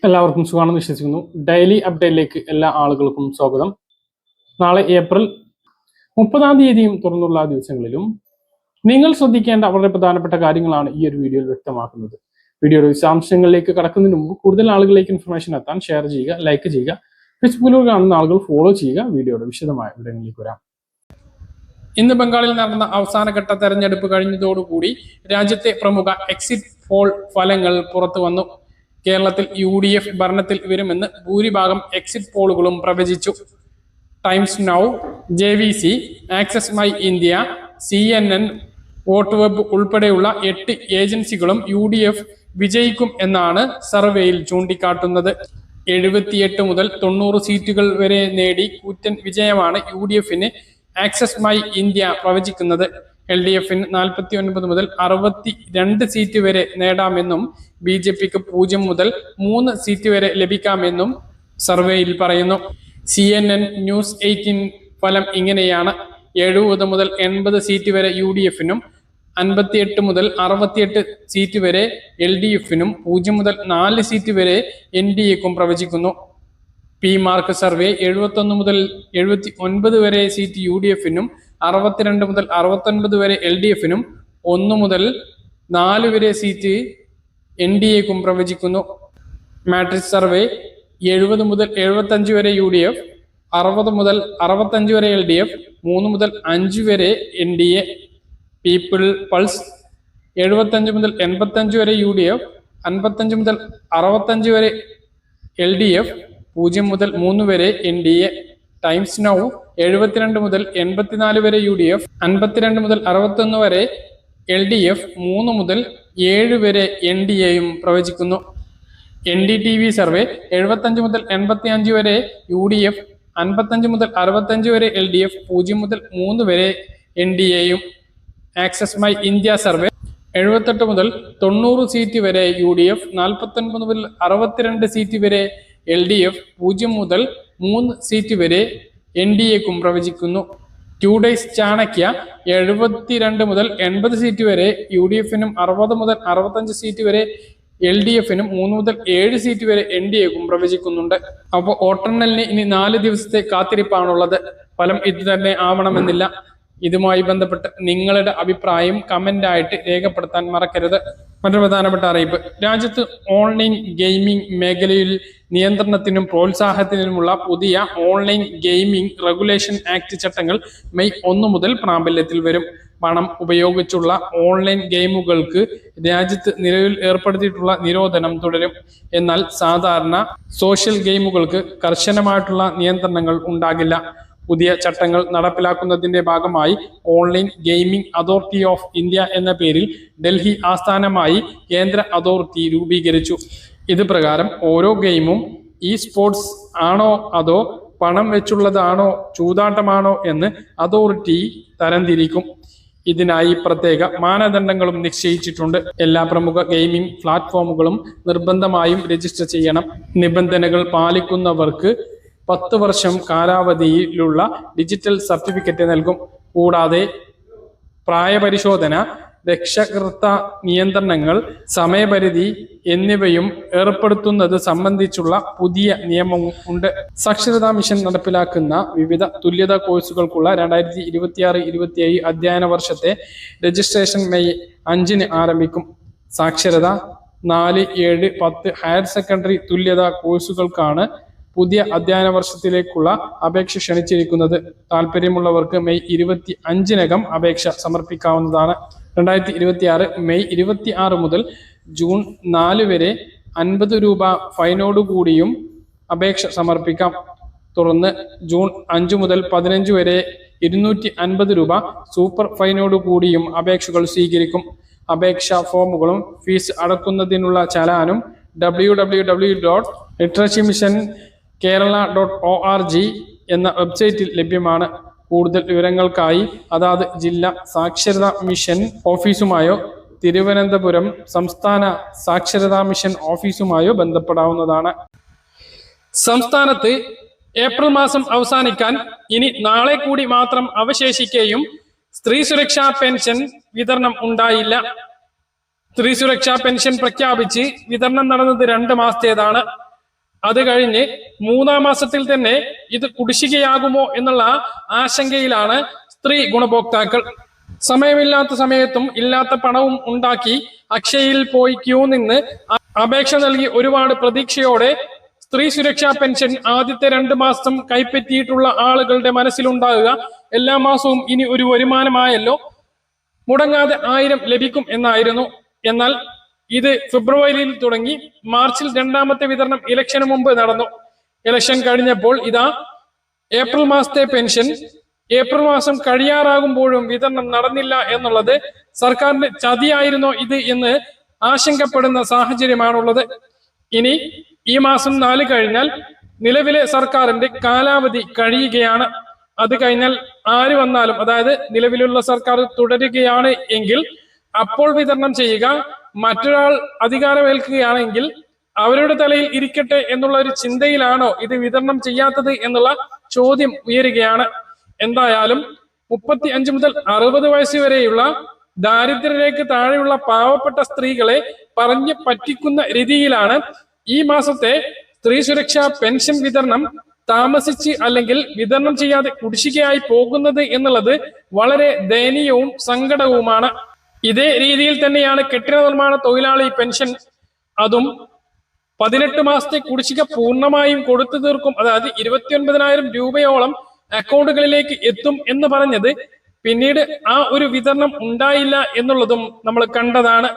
എല്ലാവർക്കും സുഖമാണെന്ന് വിശ്വസിക്കുന്നു. ഡെയിലി അപ്ഡേറ്റിലേക്ക് എല്ലാ ആളുകൾക്കും സ്വാഗതം. നാളെ ഏപ്രിൽ 30 തുറന്നുള്ള ദിവസങ്ങളിലും നിങ്ങൾ ശ്രദ്ധിക്കേണ്ട വളരെ പ്രധാനപ്പെട്ട കാര്യങ്ങളാണ് ഈ ഒരു വീഡിയോയിൽ വ്യക്തമാക്കുന്നത്. വീഡിയോയുടെ വിശദാംശങ്ങളിലേക്ക് കടക്കുന്നതിന് മുമ്പ് കൂടുതൽ ആളുകളിലേക്ക് ഇൻഫർമേഷൻ എത്താൻ ഷെയർ ചെയ്യുക, ലൈക്ക് ചെയ്യുക. ഫേസ്ബുക്കിലൂടെ കാണുന്ന ആളുകൾ ഫോളോ ചെയ്യുക. വീഡിയോയുടെ വിശദമായ വിവരങ്ങളിലേക്ക് വരാം. ഇന്ന് ബംഗാളിൽ നടന്ന അവസാനഘട്ട തെരഞ്ഞെടുപ്പ് കഴിഞ്ഞതോടുകൂടി രാജ്യത്തെ പ്രമുഖ എക്സിറ്റ് പോൾ ഫലങ്ങൾ പുറത്തു വന്നു. കേരളത്തിൽ UDF ഭരണത്തിൽ വരുമെന്ന് ഭൂരിഭാഗം എക്സിറ്റ് പോളുകളും പ്രവചിച്ചു. Times now, JVC, access my India, CNN, vote web ഉൾപ്പെടെയുള്ള 8 ഏജൻസികളും UDF വിജയിക്കും എന്നാണ് സർവേയിൽ ചൂണ്ടിക്കാട്ടുന്നത്. 78 മുതൽ 90 സീറ്റുകൾ വരെ നേടി കൂറ്റൻ വിജയമാണ് UDFന് ആക്സസ് മൈ ഇന്ത്യ പ്രവചിക്കുന്നത്. LDFന് 49 മുതൽ 62 സീറ്റ് വരെ നേടാമെന്നും BJPക്ക് 0 മുതൽ 3 സീറ്റ് വരെ ലഭിക്കാമെന്നും സർവേയിൽ പറയുന്നു. CNN ന്യൂസ് 18 ഫലം ഇങ്ങനെയാണ്: 70 മുതൽ 80 സീറ്റ് വരെ UDFനും 58 മുതൽ 68 സീറ്റ് വരെ LDFനും 0 മുതൽ 4 സീറ്റ് വരെ NDAക്കും പ്രവചിക്കുന്നു. മാർക്ക് സർവേ 71 മുതൽ 79 വരെ സീറ്റ് UDFനും 62 മുതൽ 69 വരെ LDFനും 1 മുതൽ 4 വരെ സീറ്റ് NDAക്കും പ്രവചിക്കുന്നു. മാട്രിക്സ് സർവേ 70 മുതൽ 75 വരെ UDF, 60 മുതൽ 65 വരെ LDF, 3 മുതൽ 5 വരെ NDA. പീപ്പിൾ പൾസ് 75 മുതൽ 85 വരെ UDF, 55 മുതൽ 65 വരെ LDF, 0 മുതൽ 3 വരെ NDA. ടൈംസ് നൗ 72 മുതൽ 84 വരെ UDF, 52 മുതൽ 61 വരെ LDF, 3 മുതൽ 7 വരെ NDAയും പ്രവചിക്കുന്നു. NDTV സർവേ 75 മുതൽ 85 വരെ UDF, 55 മുതൽ 65 വരെ LDF, 0 മുതൽ 3 വരെ NDAയും. ആക്സസ് മൈ ഇന്ത്യ സർവേ 78 മുതൽ 90 സീറ്റ് വരെ UDF, 49 മുതൽ 62 സീറ്റ് വരെ LDF, 0 മുതൽ 3 സീറ്റ് വരെ NDAക്കും പ്രവചിക്കുന്നു. 2 ഡേയ്സ് ചാണക്യ 72 മുതൽ 80 സീറ്റ് വരെ UDFനും, 60 മുതൽ 65 സീറ്റ് വരെ LDFനും, 3 മുതൽ 7 സീറ്റ് വരെ NDAക്കും പ്രവചിക്കുന്നുണ്ട്. അപ്പോൾ വോട്ടെണ്ണലിന് ഇനി 4 ദിവസത്തെ കാത്തിരിപ്പാണുള്ളത്. ഫലം ഇത് തന്നെ ആവണമെന്നില്ല. ഇതുമായി ബന്ധപ്പെട്ട് നിങ്ങളുടെ അഭിപ്രായം കമന്റായിട്ട് രേഖപ്പെടുത്താൻ മറക്കരുത്. മറ്റൊരു പ്രധാനപ്പെട്ട അറിയിപ്പ്: രാജ്യത്ത് ഓൺലൈൻ ഗെയിമിംഗ് മേഖലയിൽ നിയന്ത്രണത്തിനും പ്രോത്സാഹനത്തിനുമുള്ള പുതിയ ഓൺലൈൻ ഗെയിമിംഗ് റെഗുലേഷൻ ആക്ട് ചട്ടങ്ങൾ മെയ് 1 മുതൽ പ്രാബല്യത്തിൽ വരും. പണം ഉപയോഗിച്ചുള്ള ഓൺലൈൻ ഗെയിമുകൾക്ക് രാജ്യത്ത് നിലവിൽ ഏർപ്പെടുത്തിയിട്ടുള്ള നിരോധനം തുടരും. എന്നാൽ സാധാരണ സോഷ്യൽ ഗെയിമുകൾക്ക് കർശനമായിട്ടുള്ള നിയന്ത്രണങ്ങൾ ഉണ്ടാകില്ല. പുതിയ ചട്ടങ്ങൾ നടപ്പിലാക്കുന്നതിന്റെ ഭാഗമായി online gaming authority of India എന്ന പേരിൽ ഡൽഹി ആസ്ഥാനമായി കേന്ദ്ര അതോറിറ്റി രൂപീകരിച്ചു. ഇത് പ്രകാരം ഓരോ ഗെയിമും സ്പോർട്സ് ആണോ അതോ പണം വെച്ചുള്ളതാണോ ചൂതാട്ടമാണോ എന്ന് അതോറിറ്റി തരംതിരിക്കും. ഇതിനായി പ്രത്യേക മാനദണ്ഡങ്ങളും നിശ്ചയിച്ചിട്ടുണ്ട്. എല്ലാ പ്രമുഖ ഗെയിമിംഗ് പ്ലാറ്റ്ഫോമുകളും നിർബന്ധമായും രജിസ്റ്റർ ചെയ്യണം. നിബന്ധനകൾ പാലിക്കുന്നവർക്ക് 10 വർഷം കാലാവധിയിലുള്ള ഡിജിറ്റൽ സർട്ടിഫിക്കറ്റ് നൽകും. കൂടാതെ പ്രായപരിശോധന, രക്ഷകർത്ത നിയന്ത്രണങ്ങൾ, സമയപരിധി എന്നിവയും ഏർപ്പെടുത്തുന്നത് സംബന്ധിച്ചുള്ള പുതിയ നിയമവും ഉണ്ട്. സാക്ഷരതാ മിഷൻ നടപ്പിലാക്കുന്ന വിവിധ തുല്യതാ കോഴ്സുകൾക്കുള്ള 2026-27 അധ്യയന വർഷത്തെ രജിസ്ട്രേഷൻ മെയ് 5-ന് ആരംഭിക്കും. സാക്ഷരത 4, 7, 10 ഹയർ സെക്കൻഡറി തുല്യതാ കോഴ്സുകൾക്കാണ് പുതിയ അധ്യയന വർഷത്തിലേക്കുള്ള അപേക്ഷ ക്ഷണിച്ചിരിക്കുന്നത്. താല്പര്യമുള്ളവർക്ക് മെയ് 25-നകം അപേക്ഷ സമർപ്പിക്കാവുന്നതാണ്. 2026 മെയ് 26 മുതൽ ജൂൺ 4 വരെ 50 രൂപ ഫൈനോടുകൂടിയും അപേക്ഷ സമർപ്പിക്കാം. തുടർന്ന് ജൂൺ 5 മുതൽ 15 വരെ 250 രൂപ സൂപ്പർ ഫൈനോടുകൂടിയും അപേക്ഷകൾ സ്വീകരിക്കും. അപേക്ഷാ ഫോമുകളും ഫീസ് അടക്കുന്നതിനുള്ള ചലാനും www.literacymissionkerala.org എന്ന വെബ്സൈറ്റിൽ ലഭ്യമാണ്. കൂടുതൽ വിവരങ്ങൾക്കായി അതാത് ജില്ലാ സാക്ഷരതാ മിഷൻ ഓഫീസുമായോ തിരുവനന്തപുരം സംസ്ഥാന സാക്ഷരതാ മിഷൻ ഓഫീസുമായോ ബന്ധപ്പെടാവുന്നതാണ്. സംസ്ഥാനത്ത് ഏപ്രിൽ മാസം അവസാനിക്കാൻ ഇനി നാളെ കൂടി മാത്രം അവശേഷിക്കുകയും സ്ത്രീ സുരക്ഷാ പെൻഷൻ വിതരണം ഉണ്ടായില്ല. സ്ത്രീ സുരക്ഷാ പെൻഷൻ പ്രഖ്യാപിച്ച് വിതരണം നടന്നത് 2 മാസത്തേതാണ്. അത് കഴിഞ്ഞ് 3-ാം മാസത്തിൽ തന്നെ ഇത് കുടിശ്ശികയാകുമോ എന്നുള്ള ആശങ്കയിലാണ് സ്ത്രീ ഗുണഭോക്താക്കൾ. സമയമില്ലാത്ത സമയത്തും ഇല്ലാത്ത പണവും ഉണ്ടാക്കി അക്ഷയയിൽ പോയി ക്യൂ നിന്ന് അപേക്ഷ നൽകി ഒരുപാട് പ്രതീക്ഷയോടെ സ്ത്രീ സുരക്ഷാ പെൻഷൻ ആദ്യത്തെ 2 മാസം കൈപ്പറ്റിയിട്ടുള്ള ആളുകളുടെ മനസ്സിലുണ്ടാകുക എല്ലാ മാസവും ഇനി ഒരു വരുമാനമായല്ലോ, മുടങ്ങാതെ 1000 ലഭിക്കും എന്നായിരുന്നു. എന്നാൽ ഇത് ഫെബ്രുവരിയിൽ തുടങ്ങി മാർച്ചിൽ 2ാമത്തെ വിതരണം ഇലക്ഷന് മുമ്പ് നടന്നു. ഇലക്ഷൻ കഴിഞ്ഞപ്പോൾ ഇതാ ഏപ്രിൽ മാസത്തെ പെൻഷൻ ഏപ്രിൽ മാസം കഴിയാറാകുമ്പോഴും വിതരണം നടന്നില്ല എന്നുള്ളത് സർക്കാരിന്റെ ചതിയായിരുന്നോ ഇത് എന്ന് ആശങ്കപ്പെടുന്ന സാഹചര്യമാണുള്ളത്. ഇനി ഈ മാസം 4 കഴിഞ്ഞാൽ നിലവിലെ സർക്കാരിന്റെ കാലാവധി കഴിയുകയാണ്. അത് കഴിഞ്ഞാൽ ആര് വന്നാലും, അതായത് നിലവിലുള്ള സർക്കാർ തുടരുകയാണ് എങ്കിൽ അപ്പോൾ വിതരണം ചെയ്യുക. മറ്റൊരാൾ അധികാരമേൽക്കുകയാണെങ്കിൽ അവരുടെ തലയിൽ ഇരിക്കട്ടെ എന്നുള്ള ഒരു ചിന്തയിലാണോ ഇത് വിതരണം ചെയ്യാത്തത് എന്നുള്ള ചോദ്യം ഉയരുകയാണ്. എന്തായാലും 35 മുതൽ 60 വയസ്സ് വരെയുള്ള ദാരിദ്ര്യരേഖയ്ക്ക് താഴെയുള്ള പാവപ്പെട്ട സ്ത്രീകളെ പറഞ്ഞു പറ്റിക്കുന്ന രീതിയിലാണ് ഈ മാസത്തെ സ്ത്രീ സുരക്ഷാ പെൻഷൻ വിതരണം താമസിച്ച് അല്ലെങ്കിൽ വിതരണം ചെയ്യാതെ കുടിശ്ശികയായി പോകുന്നത് എന്നുള്ളത് വളരെ ദയനീയവും സങ്കടവുമാണ്. ഇതേ രീതിയിൽ തന്നെയാണ് കെട്ടിട നിർമ്മാണ തൊഴിലാളി പെൻഷൻ, അതും 18 മാസത്തെ കുടിശ്ശിക പൂർണ്ണമായും കൊടുത്തു തീർക്കും, അതായത് 29,000 രൂപയോളം അക്കൗണ്ടുകളിലേക്ക് എത്തും എന്ന് പറഞ്ഞത് പിന്നീട് ആ ഒരു വിതരണം ഉണ്ടായില്ല എന്നുള്ളതും നമ്മൾ കണ്ടതാണ്.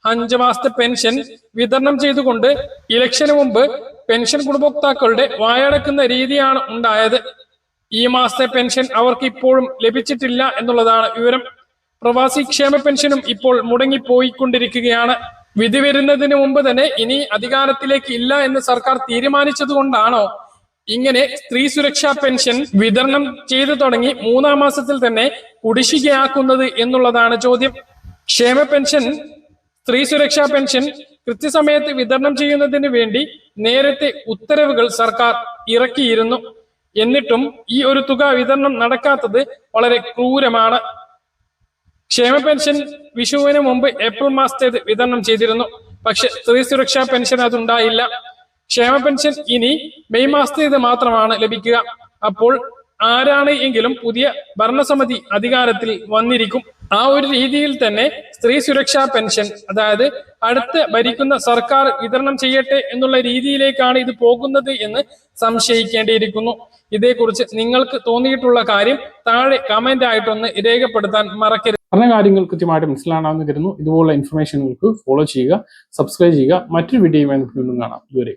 5 മാസത്തെ പെൻഷൻ വിതരണം ചെയ്തുകൊണ്ട് ഇലക്ഷന് മുമ്പ് പെൻഷൻ ഗുണഭോക്താക്കളുടെ വായടക്കുന്ന രീതിയാണ് ഉണ്ടായത്. ഈ മാസത്തെ പെൻഷൻ അവർക്ക് ഇപ്പോഴും ലഭിച്ചിട്ടില്ല എന്നുള്ളതാണ് വിവരം. പ്രവാസി ക്ഷേമ പെൻഷനും ഇപ്പോൾ മുടങ്ങിപ്പോയിക്കൊണ്ടിരിക്കുകയാണ്. വിധി വരുന്നതിന് മുമ്പ് തന്നെ ഇനി അധികാരത്തിലേക്ക് ഇല്ല എന്ന് സർക്കാർ തീരുമാനിച്ചത് കൊണ്ടാണോ ഇങ്ങനെ സ്ത്രീ സുരക്ഷാ പെൻഷൻ വിതരണം ചെയ്തു തുടങ്ങി 3-ാം മാസത്തിൽ തന്നെ കുടിശ്ശികയാക്കുന്നത് എന്നുള്ളതാണ് ചോദ്യം. ക്ഷേമ പെൻഷൻ, സ്ത്രീ സുരക്ഷാ പെൻഷൻ കൃത്യസമയത്ത് വിതരണം ചെയ്യുന്നതിന് വേണ്ടി നേരത്തെ ഉത്തരവുകൾ സർക്കാർ ഇറക്കിയിരുന്നു. എന്നിട്ടും ഈ ഒരു തുക വിതരണം നടക്കാത്തത് വളരെ ക്രൂരമാണ്. ക്ഷേമ പെൻഷൻ വിഷുവിന് മുമ്പ് ഏപ്രിൽ മാസത്തേത് വിതരണം ചെയ്തിരുന്നു. പക്ഷെ സ്ത്രീ സുരക്ഷാ പെൻഷൻ അതുണ്ടായില്ല. ക്ഷേമ പെൻഷൻ ഇനി മെയ് മാസത്തേത് മാത്രമാണ് ലഭിക്കുക. അപ്പോൾ ആരാണ് എങ്കിലും പുതിയ ഭരണസമിതി അധികാരത്തിൽ വന്നിരിക്കും. ആ ഒരു രീതിയിൽ തന്നെ സ്ത്രീ സുരക്ഷാ പെൻഷൻ, അതായത് അടുത്ത ഭരിക്കുന്ന സർക്കാർ വിതരണം ചെയ്യട്ടെ എന്നുള്ള രീതിയിലേക്കാണ് ഇത് പോകുന്നത് എന്ന് സംശയിക്കേണ്ടിയിരിക്കുന്നു. ഇതേക്കുറിച്ച് നിങ്ങൾക്ക് തോന്നിയിട്ടുള്ള കാര്യം താഴെ കമന്റ് ആയിട്ടൊന്ന് രേഖപ്പെടുത്താൻ മറക്കരുത്. പറഞ്ഞ കാര്യങ്ങൾ കൃത്യമായിട്ട് മനസ്സിലാണെന്ന് കരുതുന്നു. ഇതുപോലുള്ള ഇൻഫർമേഷനുകൾക്ക് ഫോളോ ചെയ്യുക, സബ്സ്ക്രൈബ് ചെയ്യുക. മറ്റൊരു വീഡിയോയുമായി നമുക്ക് വീണ്ടും കാണാം. ഇതുവരെ